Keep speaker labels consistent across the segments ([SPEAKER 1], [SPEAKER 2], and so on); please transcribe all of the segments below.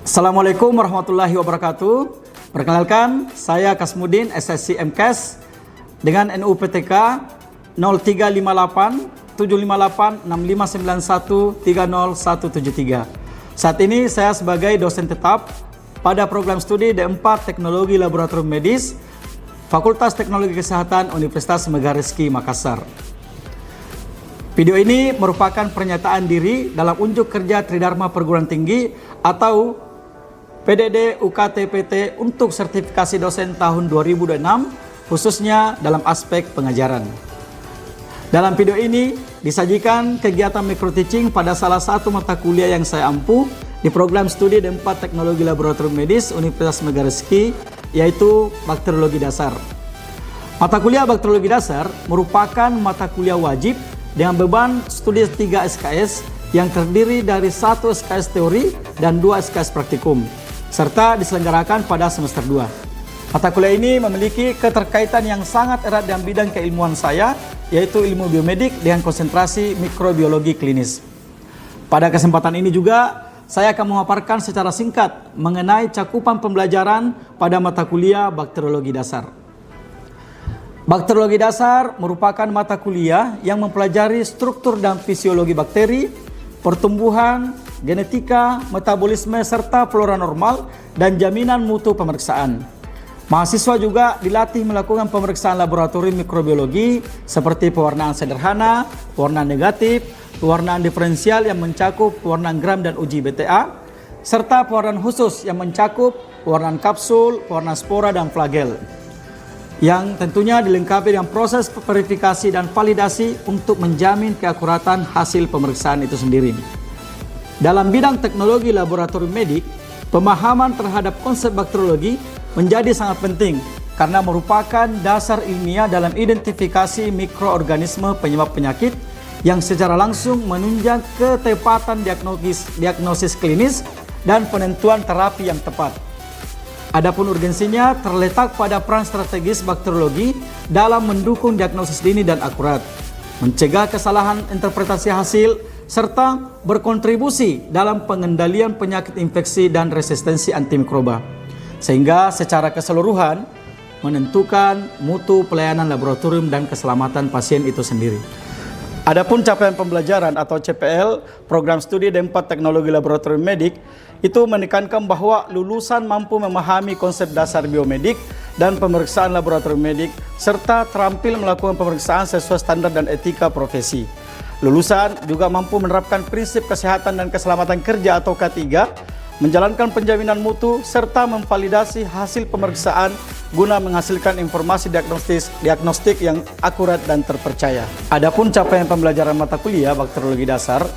[SPEAKER 1] Assalamualaikum warahmatullahi wabarakatuh. Perkenalkan, saya Kasmudin, SSC MKes dengan NUPTK 0358 758 6591 30173. Saat ini saya sebagai dosen tetap pada program studi D4 Teknologi Laboratorium Medis Fakultas Teknologi Kesehatan Universitas Megariski Makassar. Video ini merupakan pernyataan diri dalam unjuk kerja Tridharma Perguruan Tinggi atau PDD UKT-PT untuk sertifikasi dosen tahun 2026, khususnya dalam aspek pengajaran. Dalam video ini disajikan kegiatan micro teaching pada salah satu mata kuliah yang saya ampu di program studi D4 Teknologi Laboratorium Medis Universitas Megariski, yaitu Bakteriologi Dasar. Mata kuliah Bakteriologi Dasar merupakan mata kuliah wajib dengan beban studi 3 SKS yang terdiri dari 1 SKS teori dan 2 SKS praktikum, serta diselenggarakan pada semester 2. Mata kuliah ini memiliki keterkaitan yang sangat erat dengan bidang keilmuan saya, yaitu ilmu biomedik dengan konsentrasi mikrobiologi klinis. Pada kesempatan ini juga, saya akan memaparkan secara singkat mengenai cakupan pembelajaran pada mata kuliah Bakteriologi Dasar. Bakteriologi Dasar merupakan mata kuliah yang mempelajari struktur dan fisiologi bakteri, pertumbuhan, genetika, metabolisme, serta flora normal dan jaminan mutu pemeriksaan. Mahasiswa juga dilatih melakukan pemeriksaan laboratorium mikrobiologi seperti pewarnaan sederhana, pewarnaan negatif, pewarnaan diferensial yang mencakup pewarnaan gram dan uji BTA, serta pewarnaan khusus yang mencakup pewarnaan kapsul, pewarnaan spora, dan flagel, yang tentunya dilengkapi dengan proses verifikasi dan validasi untuk menjamin keakuratan hasil pemeriksaan itu sendiri. Dalam bidang teknologi laboratorium medik, pemahaman terhadap konsep bakteriologi menjadi sangat penting karena merupakan dasar ilmiah dalam identifikasi mikroorganisme penyebab penyakit yang secara langsung menunjang ketepatan diagnosis klinis dan penentuan terapi yang tepat. Adapun urgensinya terletak pada peran strategis bakteriologi dalam mendukung diagnosis dini dan akurat, mencegah kesalahan interpretasi hasil, serta berkontribusi dalam pengendalian penyakit infeksi dan resistensi antimikroba, sehingga secara keseluruhan menentukan mutu pelayanan laboratorium dan keselamatan pasien itu sendiri. Adapun capaian pembelajaran atau CPL, program studi D4 Teknologi Laboratorium Medik, itu menekankan bahwa lulusan mampu memahami konsep dasar biomedik dan pemeriksaan laboratorium medik, serta terampil melakukan pemeriksaan sesuai standar dan etika profesi. Lulusan juga mampu menerapkan prinsip kesehatan dan keselamatan kerja atau K3, menjalankan penjaminan mutu, serta memvalidasi hasil pemeriksaan guna menghasilkan informasi diagnostik yang akurat dan terpercaya. Adapun capaian pembelajaran mata kuliah Bakteriologi Dasar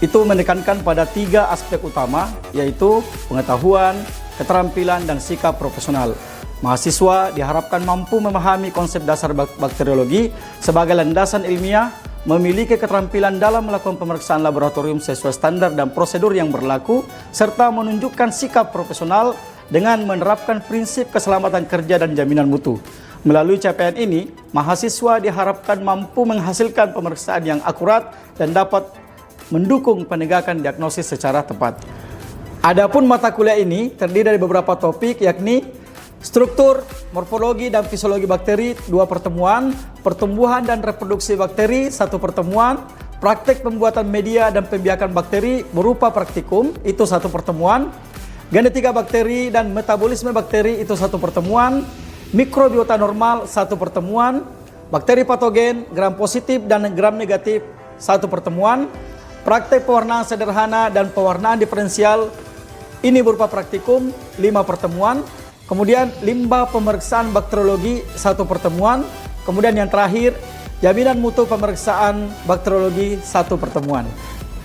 [SPEAKER 1] itu menekankan pada 3 aspek utama, yaitu pengetahuan, keterampilan, dan sikap profesional. Mahasiswa diharapkan mampu memahami konsep dasar bakteriologi sebagai landasan ilmiah, memiliki keterampilan dalam melakukan pemeriksaan laboratorium sesuai standar dan prosedur yang berlaku, serta menunjukkan sikap profesional dengan menerapkan prinsip keselamatan kerja dan jaminan mutu. Melalui capaian ini, mahasiswa diharapkan mampu menghasilkan pemeriksaan yang akurat dan dapat mendukung penegakan diagnosis secara tepat. Adapun mata kuliah ini terdiri dari beberapa topik, yakni struktur, morfologi, dan fisiologi bakteri 2 pertemuan, pertumbuhan dan reproduksi bakteri 1 pertemuan, praktek pembuatan media dan pembiakan bakteri berupa praktikum itu 1 pertemuan, genetika bakteri dan metabolisme bakteri itu 1 pertemuan, mikrobiota normal 1 pertemuan, bakteri patogen, gram positif dan gram negatif 1 pertemuan, praktek pewarnaan sederhana dan pewarnaan diferensial ini berupa praktikum 5 pertemuan, kemudian limbah pemeriksaan bakteriologi 1 pertemuan, kemudian yang terakhir jaminan mutu pemeriksaan bakteriologi 1 pertemuan.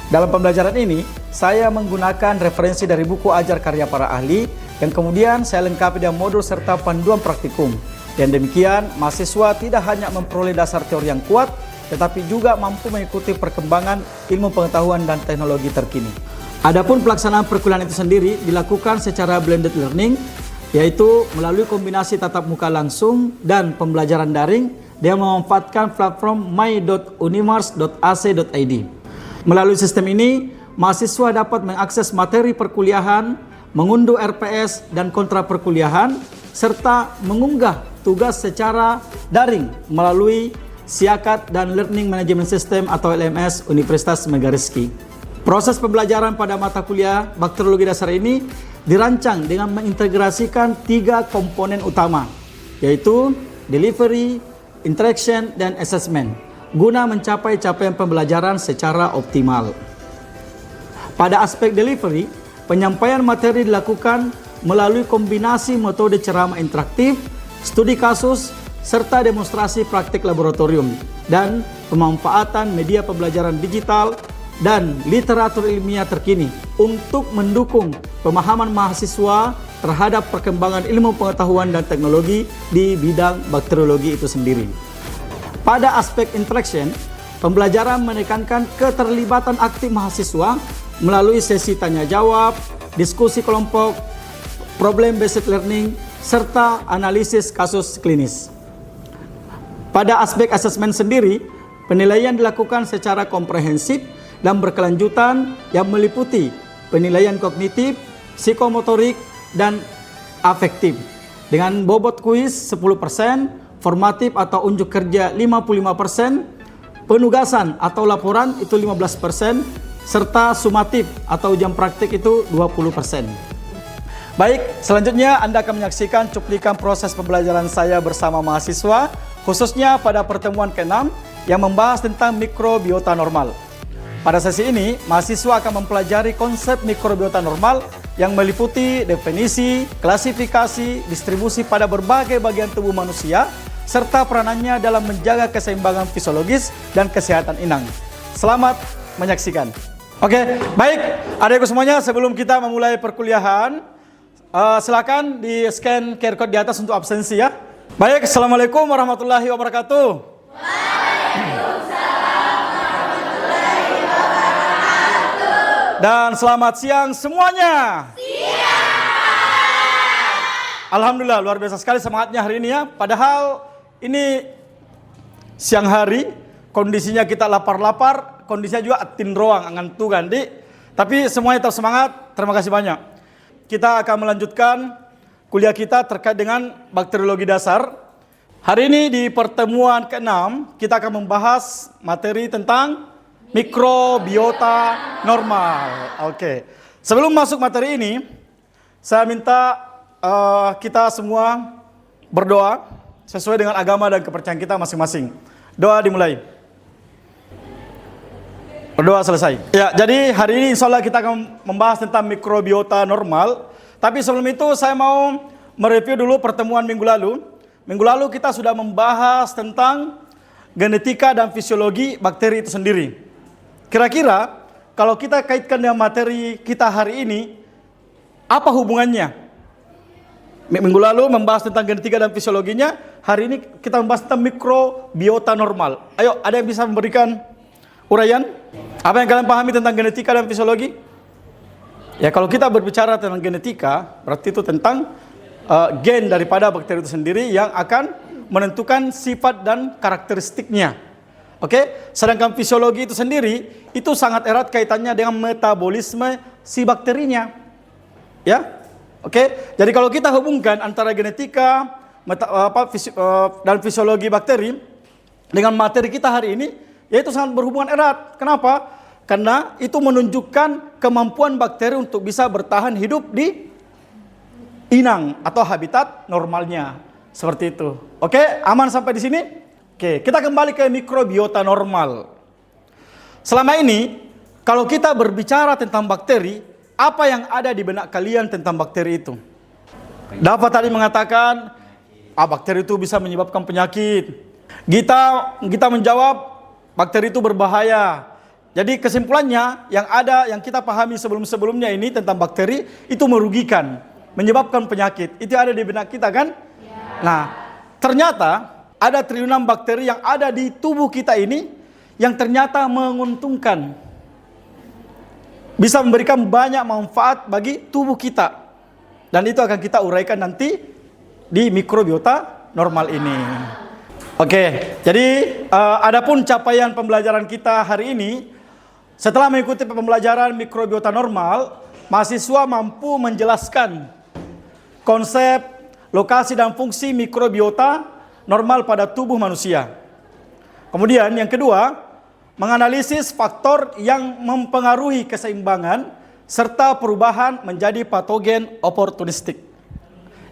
[SPEAKER 1] Dalam pembelajaran ini, saya menggunakan referensi dari buku ajar karya para ahli yang kemudian saya lengkapi dengan modul serta panduan praktikum. Dan demikian, mahasiswa tidak hanya memperoleh dasar teori yang kuat, tetapi juga mampu mengikuti perkembangan ilmu pengetahuan dan teknologi terkini. Adapun pelaksanaan perkuliahan itu sendiri dilakukan secara blended learning yaitu melalui kombinasi tatap muka langsung dan pembelajaran daring dengan memanfaatkan platform my.unimars.ac.id. Melalui sistem ini, mahasiswa dapat mengakses materi perkuliahan, mengunduh RPS dan kontra perkuliahan, serta mengunggah tugas secara daring melalui Siakat dan Learning Management System atau LMS Universitas Megariski. Proses pembelajaran pada mata kuliah bakteriologi dasar ini dirancang dengan mengintegrasikan 3 komponen utama, yaitu delivery, interaction, dan assessment, guna mencapai capaian pembelajaran secara optimal. Pada aspek delivery, penyampaian materi dilakukan melalui kombinasi metode ceramah interaktif, studi kasus, serta demonstrasi praktik laboratorium, dan pemanfaatan media pembelajaran digital dan literatur ilmiah terkini untuk mendukung pemahaman mahasiswa terhadap perkembangan ilmu pengetahuan dan teknologi di bidang bakteriologi itu sendiri. Pada aspek interaction, pembelajaran menekankan keterlibatan aktif mahasiswa melalui sesi tanya jawab, diskusi kelompok, problem based learning, serta analisis kasus klinis. Pada aspek asesmen sendiri, penilaian dilakukan secara komprehensif dan berkelanjutan yang meliputi penilaian kognitif, psikomotorik, dan afektif dengan bobot kuis 10%, formatif atau unjuk kerja 55%, penugasan atau laporan itu 15%, serta sumatif atau jam praktik itu 20%. Baik, selanjutnya Anda akan menyaksikan cuplikan proses pembelajaran saya bersama mahasiswa, khususnya pada pertemuan ke-6 yang membahas tentang mikrobiota normal. Pada sesi ini, mahasiswa akan mempelajari konsep mikrobiota normal yang meliputi definisi, klasifikasi, distribusi pada berbagai bagian tubuh manusia, serta peranannya dalam menjaga keseimbangan fisiologis dan kesehatan inang. Selamat menyaksikan. Oke, baik adik-adikku semuanya, sebelum kita memulai perkuliahan, silakan di scan QR code di atas untuk absensi ya. Baik, Assalamualaikum warahmatullahi wabarakatuh. Dan selamat siang semuanya. Alhamdulillah, luar biasa sekali semangatnya hari ini ya. Padahal ini siang hari, kondisinya kita lapar-lapar, kondisinya juga atin roang, angan tu ganti. Tapi semuanya tetap semangat, terima kasih banyak. Kita akan melanjutkan kuliah kita terkait dengan bakteriologi dasar. Hari ini di pertemuan ke-6, kita akan membahas materi tentang mikrobiota normal. Oke. Sebelum masuk materi ini, saya minta kita semua berdoa sesuai dengan agama dan kepercayaan kita masing-masing. Doa dimulai. Berdoa selesai. Ya, jadi hari ini insya Allah kita akan membahas tentang mikrobiota normal. Tapi sebelum itu saya mau mereview dulu pertemuan minggu lalu. Minggu lalu kita sudah membahas tentang genetika dan fisiologi bakteri itu sendiri. Kira-kira kalau kita kaitkan dengan materi kita hari ini, apa hubungannya? Minggu lalu membahas tentang genetika dan fisiologinya, hari ini kita membahas tentang mikrobiota normal. Ayo, ada yang bisa memberikan uraian? Apa yang kalian pahami tentang genetika dan fisiologi? Ya, kalau kita berbicara tentang genetika, berarti itu tentang gen daripada bakteri itu sendiri yang akan menentukan sifat dan karakteristiknya. Oke, sedangkan fisiologi itu sendiri itu sangat erat kaitannya dengan metabolisme si bakterinya. Ya. Oke, jadi kalau kita hubungkan antara genetika dan fisiologi bakteri dengan materi kita hari ini, yaitu sangat berhubungan erat. Kenapa? Karena itu menunjukkan kemampuan bakteri untuk bisa bertahan hidup di inang atau habitat normalnya. Seperti itu. Oke, aman sampai di sini? Oke, kita kembali ke mikrobiota normal. Selama ini, kalau kita berbicara tentang bakteri, apa yang ada di benak kalian tentang bakteri itu? Dapat tadi mengatakan, bakteri itu bisa menyebabkan penyakit. Kita menjawab, bakteri itu berbahaya. Jadi kesimpulannya, yang kita pahami sebelum-sebelumnya ini tentang bakteri, itu merugikan, menyebabkan penyakit. Itu ada di benak kita kan? Ya. Nah, ternyata ada triliunan bakteri yang ada di tubuh kita ini yang ternyata menguntungkan. Bisa memberikan banyak manfaat bagi tubuh kita. Dan itu akan kita uraikan nanti di mikrobiota normal ini. Oke, jadi adapun capaian pembelajaran kita hari ini, setelah mengikuti pembelajaran mikrobiota normal, mahasiswa mampu menjelaskan konsep, lokasi dan fungsi mikrobiota normal pada tubuh manusia. Kemudian yang kedua, menganalisis faktor yang mempengaruhi keseimbangan serta perubahan menjadi patogen oportunistik.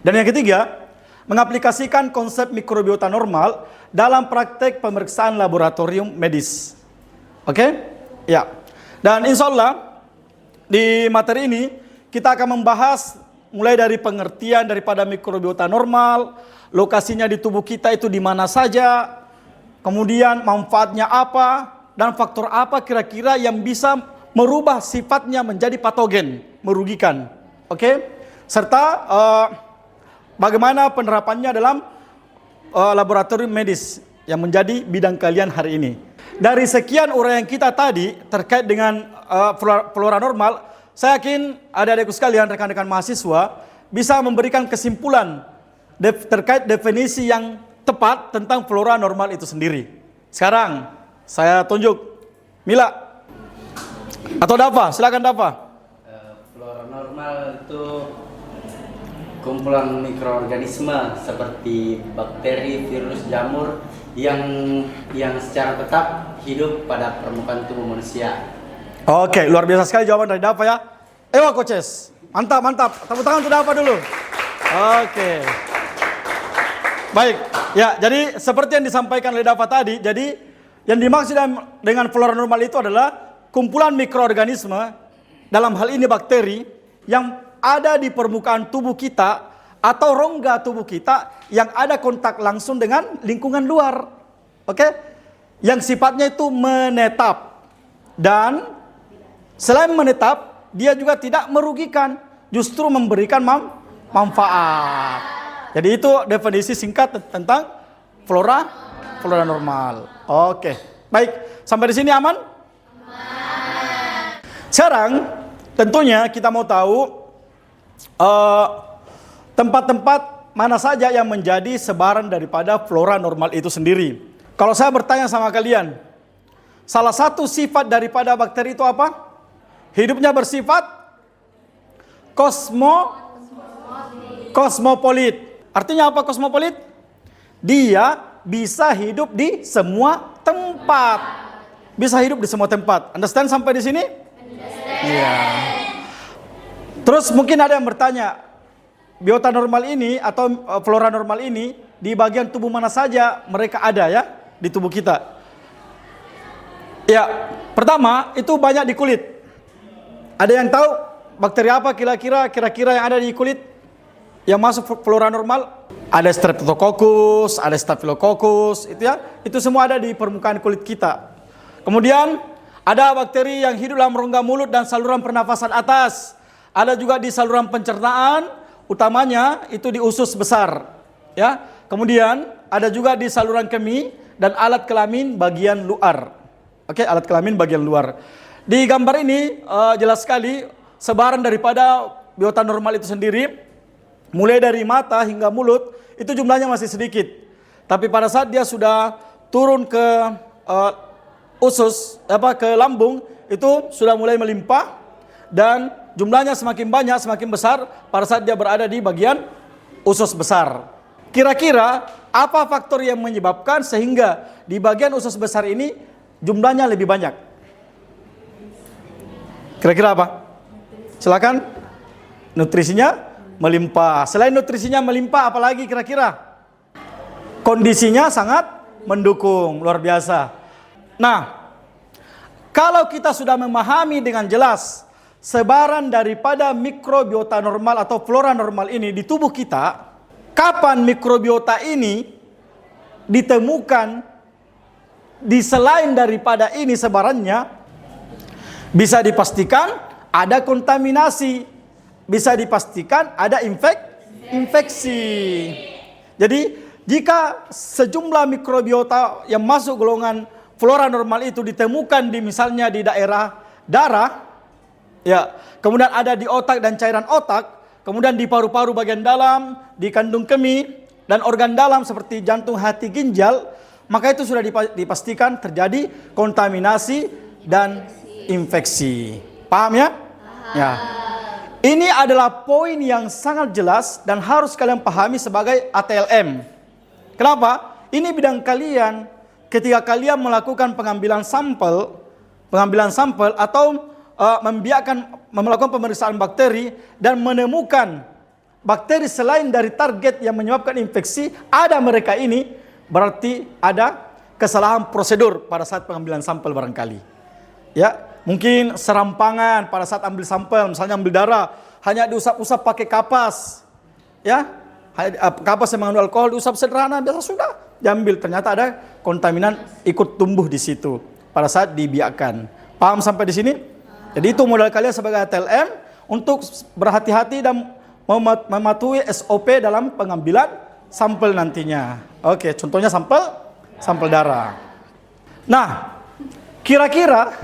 [SPEAKER 1] Dan yang ketiga, mengaplikasikan konsep mikrobiota normal dalam praktek pemeriksaan laboratorium medis. Oke? Ya. Dan insya Allah di materi ini kita akan membahas mulai dari pengertian daripada mikrobiota normal, lokasinya di tubuh kita itu di mana saja, kemudian manfaatnya apa, dan faktor apa kira-kira yang bisa merubah sifatnya menjadi patogen, merugikan. Oke? Serta bagaimana penerapannya dalam laboratorium medis yang menjadi bidang kalian hari ini. Dari sekian uraian kita tadi terkait dengan flora normal, saya yakin adik-adikku sekalian, rekan-rekan mahasiswa bisa memberikan kesimpulan terkait definisi yang tepat tentang flora normal itu sendiri. Sekarang saya tunjuk Mila atau Dava, silakan Dava.
[SPEAKER 2] Flora normal itu kumpulan mikroorganisme seperti bakteri, virus, jamur yang secara tetap hidup pada permukaan tubuh manusia.
[SPEAKER 1] Oke, luar biasa sekali jawaban dari Dava ya. Ewa coaches, mantap mantap. Tepuk tangan untuk Dava dulu. Oke. Baik, ya jadi seperti yang disampaikan oleh Dava tadi, jadi yang dimaksud dengan flora normal itu adalah kumpulan mikroorganisme, dalam hal ini bakteri, yang ada di permukaan tubuh kita atau rongga tubuh kita yang ada kontak langsung dengan lingkungan luar. Oke? Yang sifatnya itu menetap. Dan selain menetap, dia juga tidak merugikan, justru memberikan manfaat. Jadi itu definisi singkat tentang flora normal. Oke. Baik, sampai di sini aman? Sekarang tentunya kita mau tahu tempat-tempat mana saja yang menjadi sebaran daripada flora normal itu sendiri. Kalau saya bertanya sama kalian, salah satu sifat daripada bakteri itu apa? Hidupnya bersifat kosmopolit. Artinya apa kosmopolit? Dia bisa hidup di semua tempat. Bisa hidup di semua tempat. Understand sampai di sini? Iya. Terus mungkin ada yang bertanya, biota normal ini atau flora normal ini di bagian tubuh mana saja mereka ada ya di tubuh kita? Ya, pertama itu banyak di kulit. Ada yang tahu bakteri apa kira-kira yang ada di kulit yang masuk flora normal? Ada Streptococcus, ada Staphylococcus, itu ya. Itu semua ada di permukaan kulit kita. Kemudian ada bakteri yang hidup dalam rongga mulut dan saluran pernafasan atas. Ada juga di saluran pencernaan, utamanya itu di usus besar, ya. Kemudian ada juga di saluran kemih dan alat kelamin bagian luar. Oke, alat kelamin bagian luar. Di gambar ini jelas sekali sebaran daripada biota normal itu sendiri, mulai dari mata hingga mulut itu jumlahnya masih sedikit. Tapi pada saat dia sudah turun ke usus, ke lambung, itu sudah mulai melimpah dan jumlahnya semakin banyak, semakin besar pada saat dia berada di bagian usus besar. Kira-kira apa faktor yang menyebabkan sehingga di bagian usus besar ini jumlahnya lebih banyak? Kira-kira apa? Silakan. Nutrisinya melimpah. Selain nutrisinya melimpah, apalagi kira-kira? Kondisinya sangat mendukung, luar biasa. Nah, kalau kita sudah memahami dengan jelas sebaran daripada mikrobiota normal atau flora normal ini di tubuh kita, kapan mikrobiota ini ditemukan di selain daripada ini sebarannya, bisa dipastikan ada kontaminasi, bisa dipastikan ada infeksi. Jadi jika sejumlah mikrobiota yang masuk golongan flora normal itu ditemukan di misalnya di daerah darah, ya, kemudian ada di otak dan cairan otak, kemudian di paru-paru bagian dalam, di kandung kemih, dan organ dalam seperti jantung, hati, ginjal, maka itu sudah dipastikan terjadi kontaminasi dan infeksi. Paham ya? Ya. Ini adalah poin yang sangat jelas dan harus kalian pahami sebagai ATLM. Kenapa? Ini bidang kalian ketika kalian melakukan pengambilan sampel atau melakukan pemeriksaan bakteri dan menemukan bakteri selain dari target yang menyebabkan infeksi, ada mereka ini, berarti ada kesalahan prosedur pada saat pengambilan sampel barangkali. Ya, mungkin serampangan pada saat ambil sampel, misalnya ambil darah, hanya diusap-usap pakai kapas. Ya, kapas yang mengandung alkohol diusap sederhana, biasa sudah diambil. Ternyata ada kontaminan ikut tumbuh di situ pada saat dibiarkan. Paham sampai di sini? Jadi itu modal kalian sebagai ATLM untuk berhati-hati dan mematuhi SOP dalam pengambilan sampel nantinya. Oke, contohnya sampel darah. Nah, kira-kira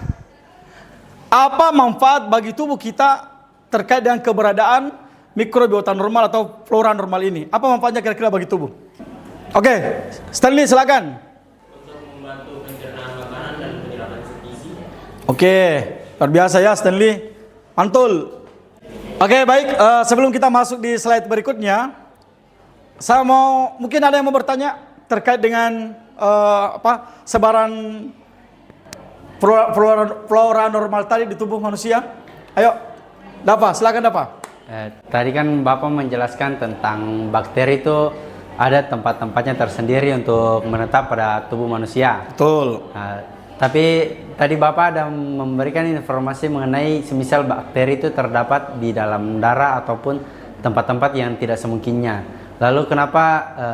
[SPEAKER 1] apa manfaat bagi tubuh kita terkait dengan keberadaan mikrobiota normal atau flora normal ini? Apa manfaatnya kira-kira bagi tubuh? Oke, Stanley silakan.
[SPEAKER 3] Untuk membantu pencernaan makanan dan penyerapan gizi.
[SPEAKER 1] Oke, luar biasa ya Stanley. Mantul. Oke, baik. Sebelum kita masuk di slide berikutnya, saya mungkin ada yang mau bertanya terkait dengan sebaran flora normal tadi di tubuh manusia. Ayo, Dapa, silakan Dapa.
[SPEAKER 2] Tadi kan Bapak menjelaskan tentang bakteri itu ada tempat-tempatnya tersendiri untuk menetap pada tubuh manusia.
[SPEAKER 1] Betul.
[SPEAKER 2] Tapi tadi Bapak ada memberikan informasi mengenai semisal bakteri itu terdapat di dalam darah ataupun tempat-tempat yang tidak semungkinnya. Lalu kenapa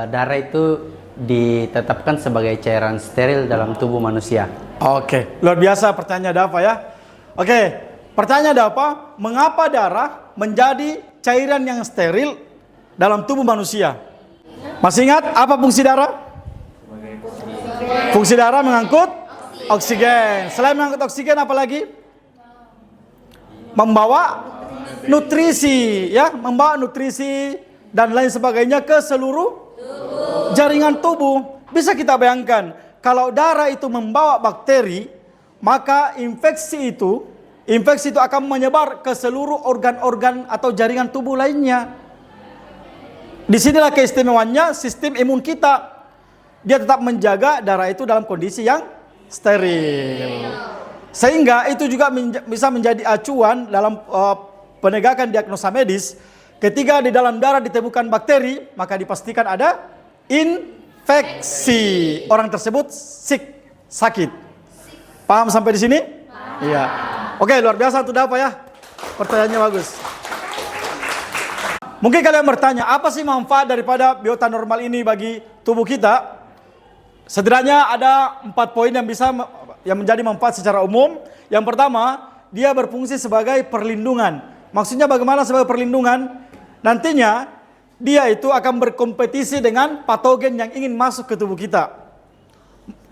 [SPEAKER 2] darah itu ditetapkan sebagai cairan steril dalam tubuh manusia?
[SPEAKER 1] Oke, luar biasa pertanyaan Dapa ya. Oke, pertanyaan Dapa, mengapa darah menjadi cairan yang steril dalam tubuh manusia? Masih ingat apa fungsi darah? Fungsi darah mengangkut oksigen. Selain mengangkut oksigen apa lagi? Membawa nutrisi, ya, membawa nutrisi dan lain sebagainya ke seluruh jaringan tubuh. Bisa kita bayangkan, kalau darah itu membawa bakteri, maka infeksi itu akan menyebar ke seluruh organ-organ atau jaringan tubuh lainnya. Disinilah keistimewaannya sistem imun kita. Dia tetap menjaga darah itu dalam kondisi yang steril. Sehingga itu juga bisa menjadi acuan dalam penegakan diagnosa medis. Ketika di dalam darah ditemukan bakteri, maka dipastikan ada infeksi. Orang tersebut sakit. Paham sampai di sini? Iya. Oke, luar biasa tuh apa ya? Pertanyaannya bagus. Mungkin kalian bertanya, apa sih manfaat daripada biota normal ini bagi tubuh kita? Setidaknya ada 4 poin yang menjadi manfaat secara umum. Yang pertama, dia berfungsi sebagai perlindungan. Maksudnya bagaimana sebagai perlindungan? Nantinya dia itu akan berkompetisi dengan patogen yang ingin masuk ke tubuh kita.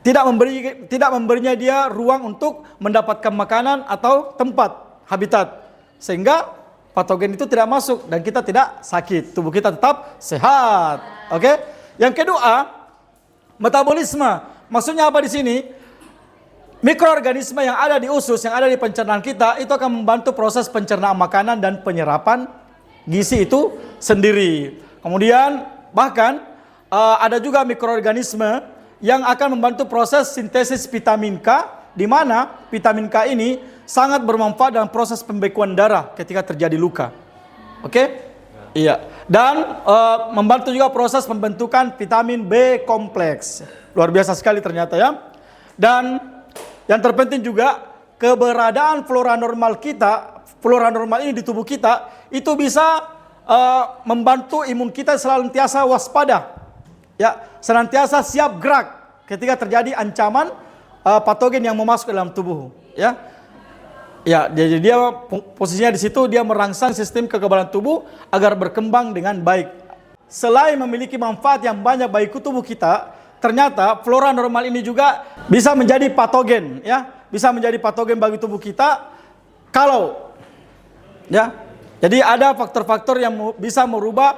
[SPEAKER 1] Tidak memberinya dia ruang untuk mendapatkan makanan atau tempat, habitat. Sehingga patogen itu tidak masuk dan kita tidak sakit. Tubuh kita tetap sehat. Oke? Yang kedua, metabolisme. Maksudnya apa di sini? Mikroorganisme yang ada di usus, yang ada di pencernaan kita, itu akan membantu proses pencernaan makanan dan penyerapan gizi itu sendiri. Kemudian bahkan ada juga mikroorganisme yang akan membantu proses sintesis vitamin K, di mana vitamin K ini sangat bermanfaat dalam proses pembekuan darah ketika terjadi luka. Oke? Iya. Dan membantu juga proses pembentukan vitamin B kompleks. Luar biasa sekali ternyata ya. Dan yang terpenting juga keberadaan flora normal ini di tubuh kita itu bisa membantu imun kita senantiasa waspada. Ya, senantiasa siap gerak ketika terjadi ancaman patogen yang mau masuk ke dalam tubuh, ya. Ya, jadi dia posisinya di situ, dia merangsang sistem kekebalan tubuh agar berkembang dengan baik. Selain memiliki manfaat yang banyak bagi tubuh kita, ternyata flora normal ini juga bisa menjadi patogen, ya. Bisa menjadi patogen bagi tubuh kita kalau, ya, Jadi ada faktor-faktor yang bisa merubah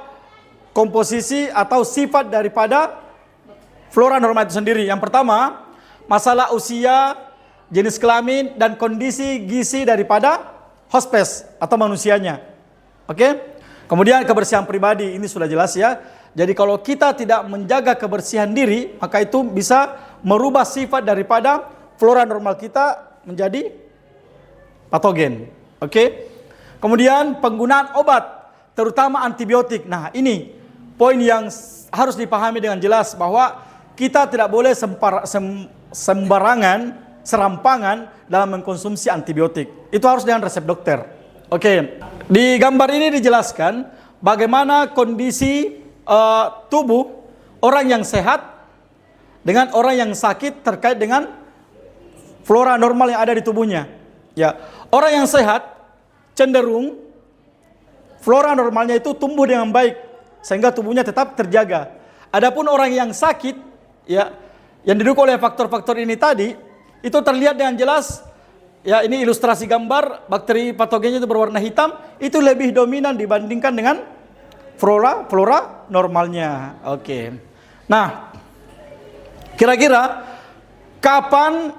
[SPEAKER 1] komposisi atau sifat daripada flora normal itu sendiri. Yang pertama, masalah usia, jenis kelamin, dan kondisi gizi daripada hospes atau manusianya. Oke? Kemudian kebersihan pribadi, ini sudah jelas ya. Jadi kalau kita tidak menjaga kebersihan diri, maka itu bisa merubah sifat daripada flora normal kita menjadi patogen. Oke? Kemudian penggunaan obat, terutama antibiotik. Nah, ini poin yang harus dipahami dengan jelas bahwa kita tidak boleh sembarangan, serampangan dalam mengkonsumsi antibiotik. Itu harus dengan resep dokter. Oke, di gambar ini dijelaskan bagaimana kondisi tubuh orang yang sehat dengan orang yang sakit terkait dengan flora normal yang ada di tubuhnya. Ya, orang yang sehat cenderung flora normalnya itu tumbuh dengan baik sehingga tubuhnya tetap terjaga. Adapun orang yang sakit, ya, yang didukung oleh faktor-faktor ini tadi, itu terlihat dengan jelas. Ya, ini ilustrasi gambar bakteri patogennya itu berwarna hitam, itu lebih dominan dibandingkan dengan flora normalnya. Oke. Nah, kira-kira kapan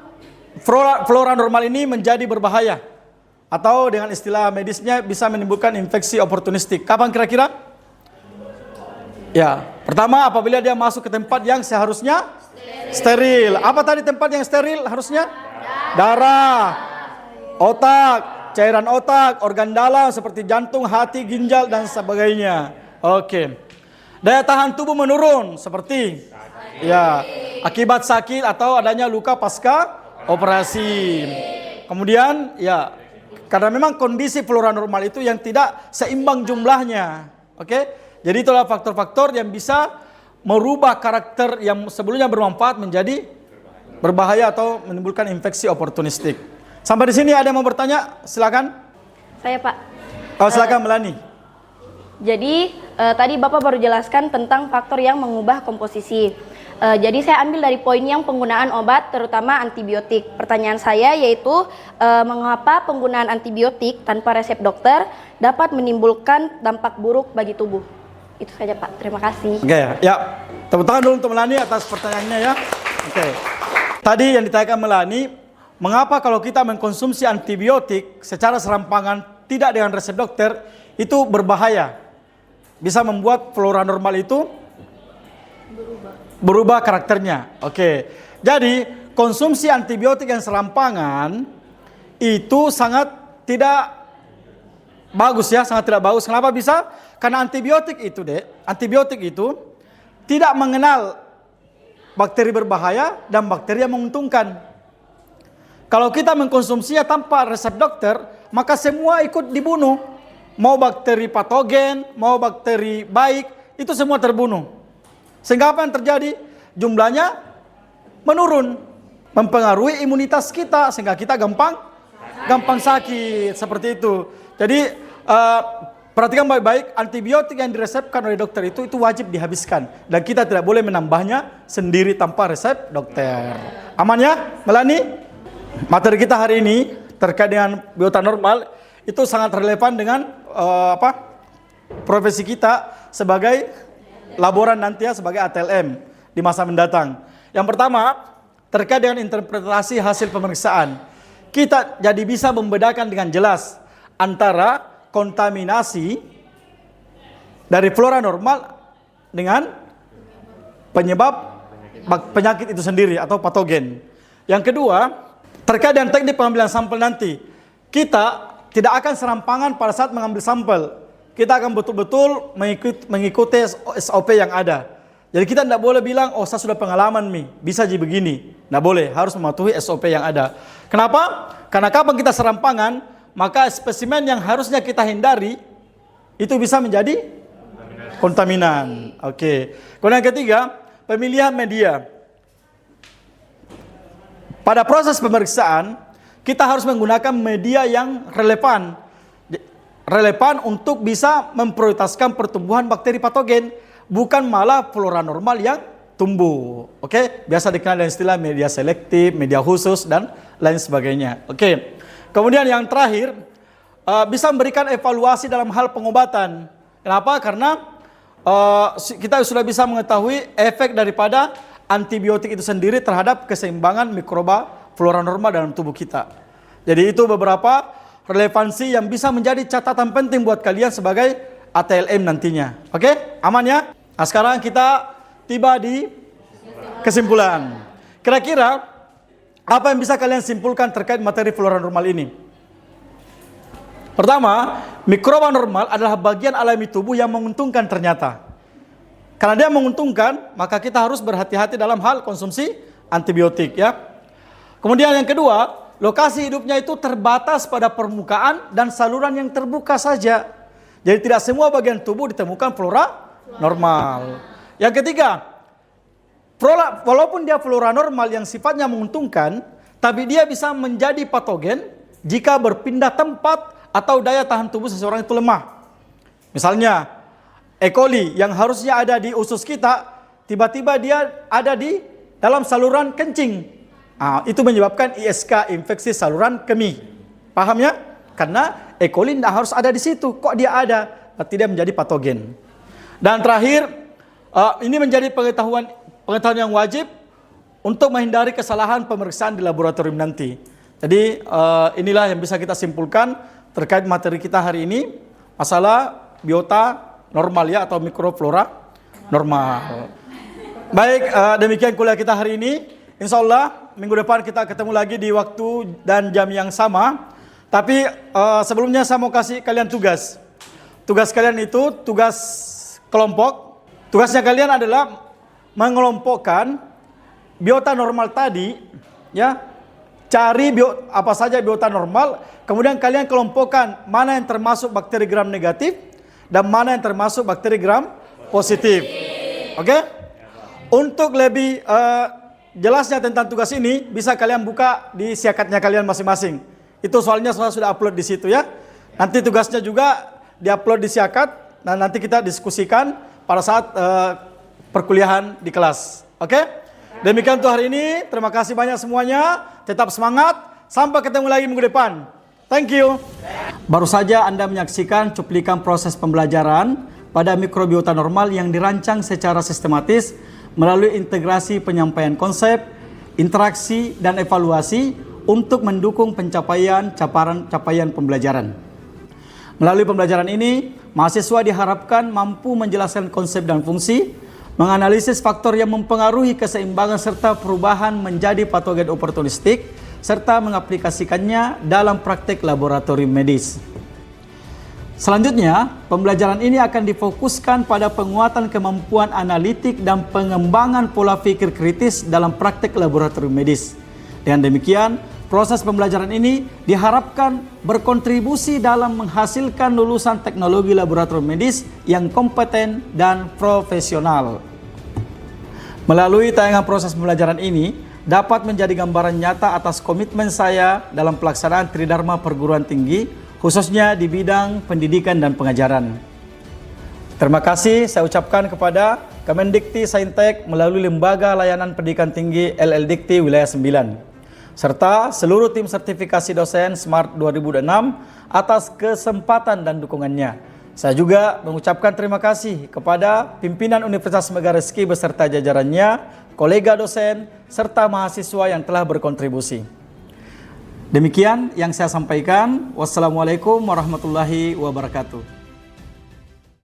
[SPEAKER 1] flora normal ini menjadi berbahaya? Atau dengan istilah medisnya bisa menimbulkan infeksi oportunistik. Kapan kira-kira? Ya, pertama apabila dia masuk ke tempat yang seharusnya steril. Apa tadi tempat yang steril harusnya? Darah, otak, cairan otak, organ dalam seperti jantung, hati, ginjal, dan sebagainya. Oke. Daya tahan tubuh menurun seperti ya akibat sakit atau adanya luka pasca operasi. Kemudian ya, karena memang kondisi flora normal itu yang tidak seimbang jumlahnya. Oke? Jadi itulah faktor-faktor yang bisa merubah karakter yang sebelumnya bermanfaat menjadi berbahaya atau menimbulkan infeksi oportunistik. Sampai di sini ada yang mau bertanya? Silakan.
[SPEAKER 4] Saya, Pak.
[SPEAKER 1] Oh, silakan Melani.
[SPEAKER 4] Jadi tadi Bapak baru jelaskan tentang faktor yang mengubah komposisi. Jadi saya ambil dari poin yang penggunaan obat terutama antibiotik. Pertanyaan saya yaitu mengapa penggunaan antibiotik tanpa resep dokter dapat menimbulkan dampak buruk bagi tubuh? Itu saja Pak, terima kasih.
[SPEAKER 1] Oke, ya. Tepuk tangan dulu untuk Melani atas pertanyaannya ya. Oke. Tadi yang ditanyakan Melani, mengapa kalau kita mengkonsumsi antibiotik secara serampangan tidak dengan resep dokter itu berbahaya? Bisa membuat flora normal itu berubah karakternya. Oke. Jadi, konsumsi antibiotik yang serampangan itu sangat tidak bagus ya, sangat tidak bagus. Kenapa bisa? Karena antibiotik itu tidak mengenal bakteri berbahaya dan bakteri yang menguntungkan. Kalau kita mengkonsumsinya tanpa resep dokter, maka semua ikut dibunuh. Mau bakteri patogen, mau bakteri baik, itu semua terbunuh. Sehingga apa yang terjadi? Jumlahnya menurun, mempengaruhi imunitas kita sehingga kita gampang sakit seperti itu. Jadi perhatikan baik-baik, antibiotik yang diresepkan oleh dokter itu wajib dihabiskan dan kita tidak boleh menambahnya sendiri tanpa resep dokter. Aman ya, Melani? Materi kita hari ini terkait dengan biota normal itu sangat relevan dengan profesi kita sebagai laboran nanti ya, sebagai ATLM di masa mendatang. Yang pertama, terkait dengan interpretasi hasil pemeriksaan. Kita jadi bisa membedakan dengan jelas antara kontaminasi dari flora normal dengan penyebab penyakit itu sendiri atau patogen. Yang kedua, terkait dengan teknik pengambilan sampel nanti. Kita tidak akan serampangan pada saat mengambil sampel. Kita akan betul-betul mengikuti SOP yang ada. Jadi kita tidak boleh bilang, oh saya sudah pengalaman nih, bisa jadi begini. Tidak boleh, harus mematuhi SOP yang ada. Kenapa? Karena kapan kita serampangan, maka spesimen yang harusnya kita hindari, itu bisa menjadi kontaminan. Oke. Kemudian yang ketiga, pemilihan media. Pada proses pemeriksaan, kita harus menggunakan media yang relevan. Relevan untuk bisa memprioritaskan pertumbuhan bakteri patogen, bukan malah flora normal yang tumbuh. Oke, biasa dikenal dengan istilah media selektif, media khusus, dan lain sebagainya. Oke, kemudian yang terakhir, bisa memberikan evaluasi dalam hal pengobatan. Kenapa? Karena kita sudah bisa mengetahui efek daripada antibiotik itu sendiri terhadap keseimbangan mikroba flora normal dalam tubuh kita. Jadi itu beberapa relevansi yang bisa menjadi catatan penting buat kalian sebagai ATLM nantinya. Oke? Aman ya? Nah, sekarang kita tiba di kesimpulan. Kira-kira apa yang bisa kalian simpulkan terkait materi flora normal ini? Pertama, mikroba normal adalah bagian alami tubuh yang menguntungkan ternyata. Karena dia menguntungkan, maka kita harus berhati-hati dalam hal konsumsi antibiotik ya. Kemudian yang kedua, lokasi hidupnya itu terbatas pada permukaan dan saluran yang terbuka saja. Jadi tidak semua bagian tubuh ditemukan flora normal. Yang ketiga, walaupun dia flora normal yang sifatnya menguntungkan, tapi dia bisa menjadi patogen jika berpindah tempat atau daya tahan tubuh seseorang itu lemah. Misalnya, E. coli yang harusnya ada di usus kita, tiba-tiba dia ada di dalam saluran kencing. Itu menyebabkan ISK, infeksi saluran kemih. Paham ya? Karena E. coli tidak harus ada di situ. Kok dia ada? Berarti dia menjadi patogen. Dan terakhir, ini menjadi pengetahuan yang wajib untuk menghindari kesalahan pemeriksaan di laboratorium nanti. Jadi inilah yang bisa kita simpulkan terkait materi kita hari ini, masalah biota normal ya, atau mikroflora normal. Baik, demikian kuliah kita hari ini. Insya Allah minggu depan kita ketemu lagi di waktu dan jam yang sama. Tapi sebelumnya saya mau kasih kalian tugas. Tugas kalian itu tugas kelompok. Tugasnya kalian adalah mengelompokkan biota normal tadi, ya. Cari apa saja biota normal, kemudian kalian kelompokkan mana yang termasuk bakteri gram negatif dan mana yang termasuk bakteri gram positif. Oke? Untuk lebih jelasnya tentang tugas ini, bisa kalian buka di siakatnya kalian masing-masing. Itu soalnya saya sudah upload di situ ya. Nanti tugasnya juga diupload di siakat, dan nanti kita diskusikan pada saat perkuliahan di kelas. Oke? Demikian untuk hari ini. Terima kasih banyak semuanya. Tetap semangat. Sampai ketemu lagi minggu depan. Thank you. Baru saja Anda menyaksikan cuplikan proses pembelajaran pada mikrobiota normal yang dirancang secara sistematis melalui integrasi penyampaian konsep, interaksi, dan evaluasi untuk mendukung pencapaian capaian pembelajaran. Melalui pembelajaran ini, mahasiswa diharapkan mampu menjelaskan konsep dan fungsi, menganalisis faktor yang mempengaruhi keseimbangan serta perubahan menjadi patogen oportunistik, serta mengaplikasikannya dalam praktek laboratorium medis. Selanjutnya, pembelajaran ini akan difokuskan pada penguatan kemampuan analitik dan pengembangan pola pikir kritis dalam praktek laboratorium medis. Dengan demikian, proses pembelajaran ini diharapkan berkontribusi dalam menghasilkan lulusan teknologi laboratorium medis yang kompeten dan profesional. Melalui tayangan proses pembelajaran ini, dapat menjadi gambaran nyata atas komitmen saya dalam pelaksanaan Tridharma Perguruan Tinggi, khususnya di bidang pendidikan dan pengajaran. Terima kasih saya ucapkan kepada Kemendikti Saintek melalui Lembaga Layanan Pendidikan Tinggi LLDikti Wilayah 9, serta seluruh tim sertifikasi dosen Smart 2006 atas kesempatan dan dukungannya. Saya juga mengucapkan terima kasih kepada pimpinan Universitas Megarezeki beserta jajarannya, kolega dosen, serta mahasiswa yang telah berkontribusi. Demikian yang saya sampaikan. Wassalamualaikum warahmatullahi wabarakatuh.